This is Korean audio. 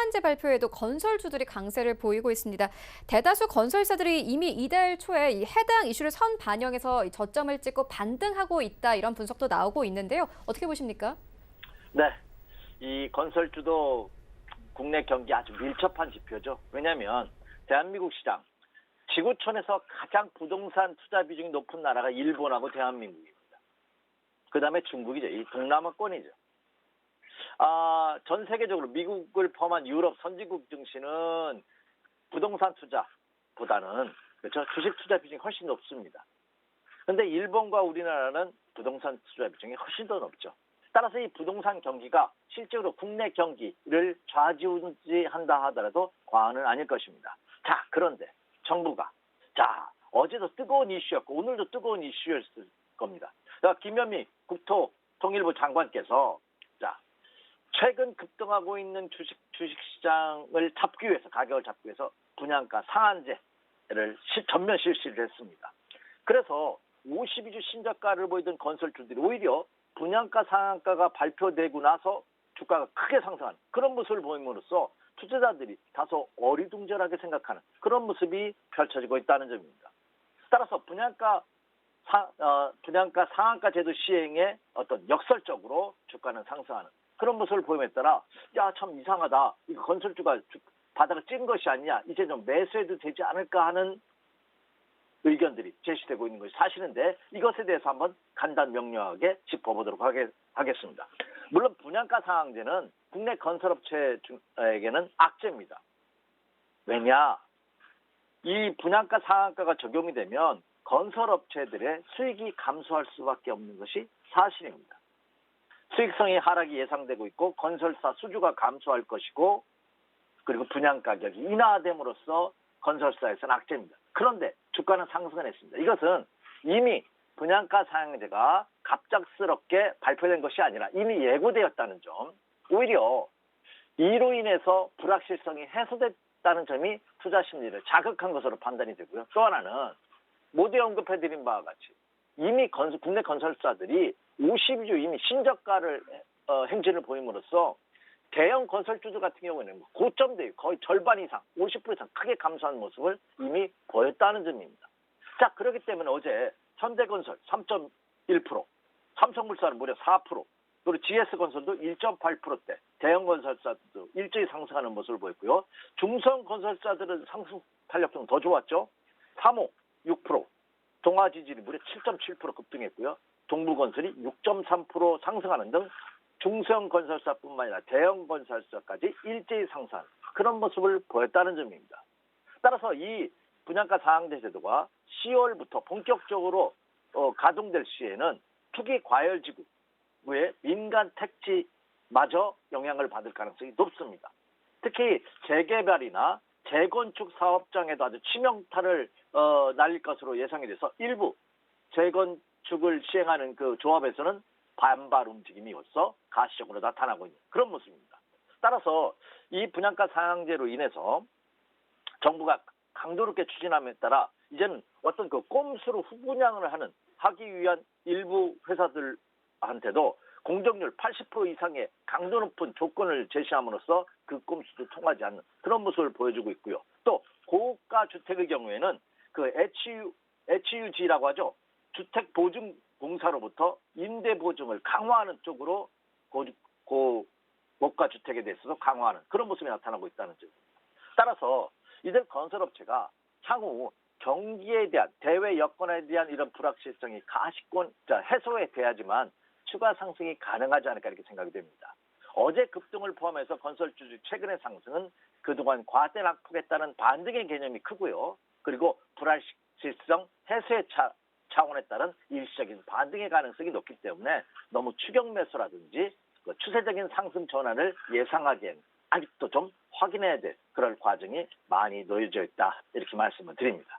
상한제 발표에도 건설주들이 강세를 보이고 있습니다. 대다수 건설사들이 이미 이달 초에 이 해당 이슈를 선반영해서 이 저점을 찍고 반등하고 있다 이런 분석도 나오고 있는데요. 어떻게 보십니까? 네, 이 건설주도 국내 경기 아주 밀접한 지표죠. 왜냐하면 대한민국 시장, 지구촌에서 가장 부동산 투자 비중이 높은 나라가 일본하고 대한민국입니다. 그 다음에 중국이죠. 이 동남아권이죠. 전 세계적으로 미국을 포함한 유럽 선진국 증시는 부동산 투자보다는 그렇죠. 주식 투자 비중이 훨씬 높습니다. 그런데 일본과 우리나라는 부동산 투자 비중이 훨씬 더 높죠. 따라서 이 부동산 경기가 실제로 국내 경기를 좌지우지한다 하더라도 과언은 아닐 것입니다. 자, 그런데 정부가 어제도 뜨거운 이슈였고 오늘도 뜨거운 이슈였을 겁니다. 김현미 국토통일부 장관께서 최근 급등하고 있는 주식시장을 잡기 위해서 가격을 잡기 위해서 분양가 상한제를 전면 실시를 했습니다. 그래서 52주 신저가를 보이던 건설주들이 오히려 분양가 상한가가 발표되고 나서 주가가 크게 상승하는 그런 모습을 보임으로써 투자자들이 다소 어리둥절하게 생각하는 그런 모습이 펼쳐지고 있다는 점입니다. 따라서 분양가 상한가 제도 시행에 어떤 역설적으로 주가는 상승하는 그런 모습을 보임에 따라 참 이상하다. 이 건설주가 바닥을 찐 것이 아니냐. 이제 좀 매수해도 되지 않을까 하는 의견들이 제시되고 있는 것이 사실인데 이것에 대해서 한번 간단 명료하게 짚어보도록 하겠습니다. 물론 분양가 상한제는 국내 건설업체에게는 악재입니다. 왜냐? 이 분양가 상한가가 적용이 되면 건설업체들의 수익이 감소할 수밖에 없는 것이 사실입니다. 수익성의 하락이 예상되고 있고 건설사 수주가 감소할 것이고 그리고 분양가격이 인하됨으로써 건설사에서는 악재입니다. 그런데 주가는 상승을 했습니다. 이것은 이미 분양가 상한제가 갑작스럽게 발표된 것이 아니라 이미 예고되었다는 점, 오히려 이로 인해서 불확실성이 해소됐다는 점이 투자 심리를 자극한 것으로 판단이 되고요. 또 하나는 모두에 언급해드린 바와 같이 이미 국내 건설사들이 52주 이미 신저가를 행진을 보임으로써 대형 건설주들 같은 경우에는 고점대에 거의 절반 이상, 50% 이상 크게 감소한 모습을 이미 보였다는 점입니다. 자, 그렇기 때문에 어제 현대건설 3.1%, 삼성물산은 무려 4%, 그리고 GS건설도 1.8%대, 대형 건설사들도 일제히 상승하는 모습을 보였고요. 중소형 건설사들은 상승 탄력 좀 더 좋았죠. 3호 6%, 동아지질이 무려 7.7% 급등했고요. 동부건설이 6.3% 상승하는 등 중소형 건설사뿐만 아니라 대형 건설사까지 일제히 상승하는 그런 모습을 보였다는 점입니다. 따라서 이 분양가 상한제 제도가 10월부터 본격적으로 가동될 시에는 투기 과열지구의 민간 택지마저 영향을 받을 가능성이 높습니다. 특히 재개발이나 재건축 사업장에도 아주 치명타를 날릴 것으로 예상이 돼서 일부 재건축을 시행하는 그 조합에서는 반발 움직임이로써 가시적으로 나타나고 있는 그런 모습입니다. 따라서 이 분양가 상한제로 인해서 정부가 강도 높게 추진함에 따라 이제는 어떤 그 꼼수로 후분양을 하기 위한 일부 회사들한테도 공정률 80% 이상의 강도 높은 조건을 제시함으로써 그 꼼수도 통하지 않는 그런 모습을 보여주고 있고요. 또 고가 주택의 경우에는 그 HUG라고 하죠. 주택보증공사로부터 임대보증을 강화하는 쪽으로 고가 주택에 대해서도 강화하는 그런 모습이 나타나고 있다는 점입니다. 따라서 이들 건설업체가 향후 경기에 대한 대외 여건에 대한 이런 불확실성이 해소에 돼야지만 추가 상승이 가능하지 않을까 이렇게 생각이 됩니다. 어제 급등을 포함해서 건설주주 최근의 상승은 그동안 과대 낙폭에 따른 반등의 개념이 크고요. 그리고 불확실성 해소의 차원에 따른 일시적인 반등의 가능성이 높기 때문에 너무 추격 매수라든지 추세적인 상승 전환을 예상하기엔 아직도 좀 확인해야 될 그럴 과정이 많이 놓여져 있다 이렇게 말씀을 드립니다.